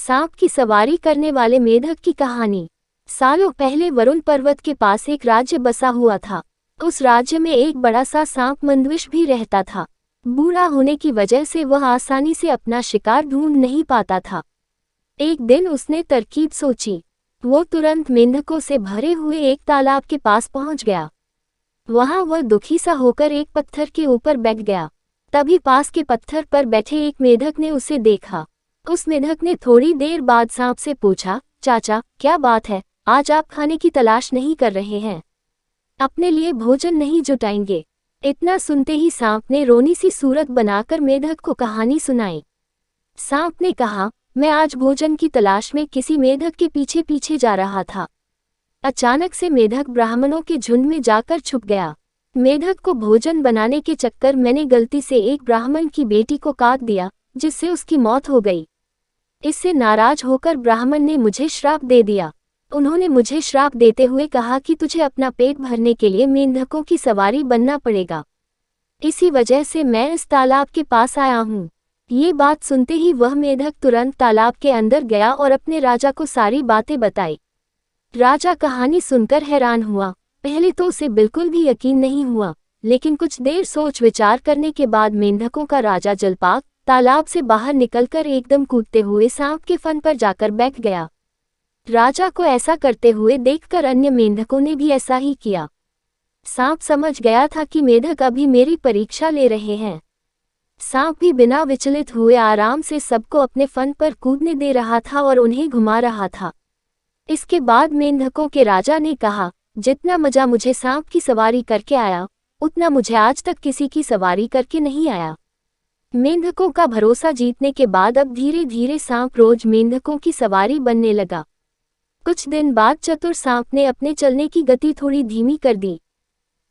सांप की सवारी करने वाले मेढक की कहानी। सालों पहले वरुण पर्वत के पास एक राज्य बसा हुआ था। उस राज्य में एक बड़ा सा सांप मंदविष भी रहता था। बूढ़ा होने की वजह से वह आसानी से अपना शिकार ढूंढ नहीं पाता था। एक दिन उसने तरकीब सोची। वो तुरंत मेंढकों से भरे हुए एक तालाब के पास पहुंच गया। वहां वह दुखी सा होकर एक पत्थर के ऊपर बैठ गया। तभी पास के पत्थर पर बैठे एक मेढक ने उसे देखा। उस मेढक ने थोड़ी देर बाद सांप से पूछा, चाचा, क्या बात है, आज आप खाने की तलाश नहीं कर रहे हैं? अपने लिए भोजन नहीं जुटाएंगे? इतना सुनते ही सांप ने रोनी सी सूरत बनाकर मेढक को कहानी सुनाई। सांप ने कहा, मैं आज भोजन की तलाश में किसी मेढक के पीछे पीछे जा रहा था। अचानक से मेढक ब्राह्मणों के झुंड में जाकर छुप गया। मेढक को भोजन बनाने के चक्कर मैंने गलती से एक ब्राह्मण की बेटी को काट दिया, जिससे उसकी मौत हो गई। इससे नाराज होकर ब्राह्मण ने मुझे श्राप दे दिया। उन्होंने मुझे श्राप देते हुए कहा कि तुझे अपना पेट भरने के लिए मेंढकों की सवारी बनना पड़ेगा। इसी वजह से मैं इस तालाब के पास आया हूँ। ये बात सुनते ही वह मेढक तुरंत तालाब के अंदर गया और अपने राजा को सारी बातें बताई। राजा कहानी सुनकर हैरान हुआ। पहले तो उसे बिल्कुल भी यकीन नहीं हुआ, लेकिन कुछ देर सोच विचार करने के बाद मेंढकों का राजा जलपाक तालाब से बाहर निकलकर एकदम कूदते हुए सांप के फन पर जाकर बैठ गया। राजा को ऐसा करते हुए देखकर अन्य मेंढकों ने भी ऐसा ही किया। सांप समझ गया था कि मेढक अभी मेरी परीक्षा ले रहे हैं। सांप भी बिना विचलित हुए आराम से सबको अपने फन पर कूदने दे रहा था और उन्हें घुमा रहा था। इसके बाद मेंढकों के राजा ने कहा, जितना मजा मुझे सांप की सवारी करके आया, उतना मुझे आज तक किसी की सवारी करके नहीं आया। मेंढकों का भरोसा जीतने के बाद अब धीरे धीरे सांप रोज मेंढकों की सवारी बनने लगा। कुछ दिन बाद चतुर सांप ने अपने चलने की गति थोड़ी धीमी कर दी।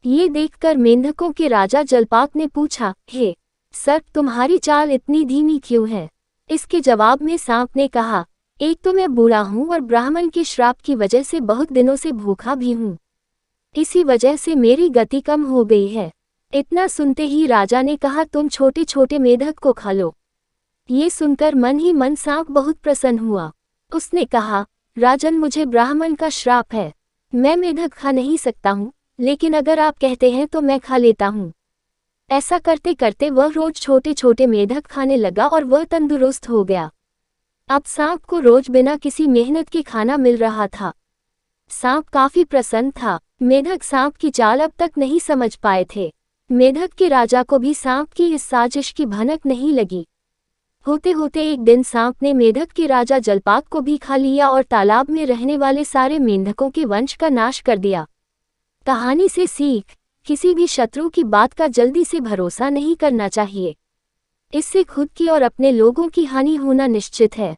ये देखकर मेंढकों के राजा जलपाक ने पूछा, हे सर, तुम्हारी चाल इतनी धीमी क्यों है? इसके जवाब में सांप ने कहा, एक तो मैं बूढ़ा हूँ और ब्राह्मण के श्राप की वजह से बहुत दिनों से भूखा भी हूँ। इसी वजह से मेरी गति कम हो गई है। इतना सुनते ही राजा ने कहा, तुम छोटे छोटे मेढक को खा लो। ये सुनकर मन ही मन सांप बहुत प्रसन्न हुआ। उसने कहा, राजन, मुझे ब्राह्मण का श्राप है, मैं मेढक खा नहीं सकता हूँ, लेकिन अगर आप कहते हैं तो मैं खा लेता हूँ। ऐसा करते करते वह रोज छोटे छोटे मेढक खाने लगा और वह तंदुरुस्त हो गया। अब सांप को रोज बिना किसी मेहनत के खाना मिल रहा था। सांप काफी प्रसन्न था। मेढक सांप की चाल अब तक नहीं समझ पाए थे। मेढक के राजा को भी सांप की इस साजिश की भनक नहीं लगी। होते होते एक दिन सांप ने मेढक के राजा जलपाक को भी खा लिया और तालाब में रहने वाले सारे मेंढकों के वंश का नाश कर दिया। कहानी से सीख, किसी भी शत्रु की बात का जल्दी से भरोसा नहीं करना चाहिए। इससे खुद की और अपने लोगों की हानि होना निश्चित है।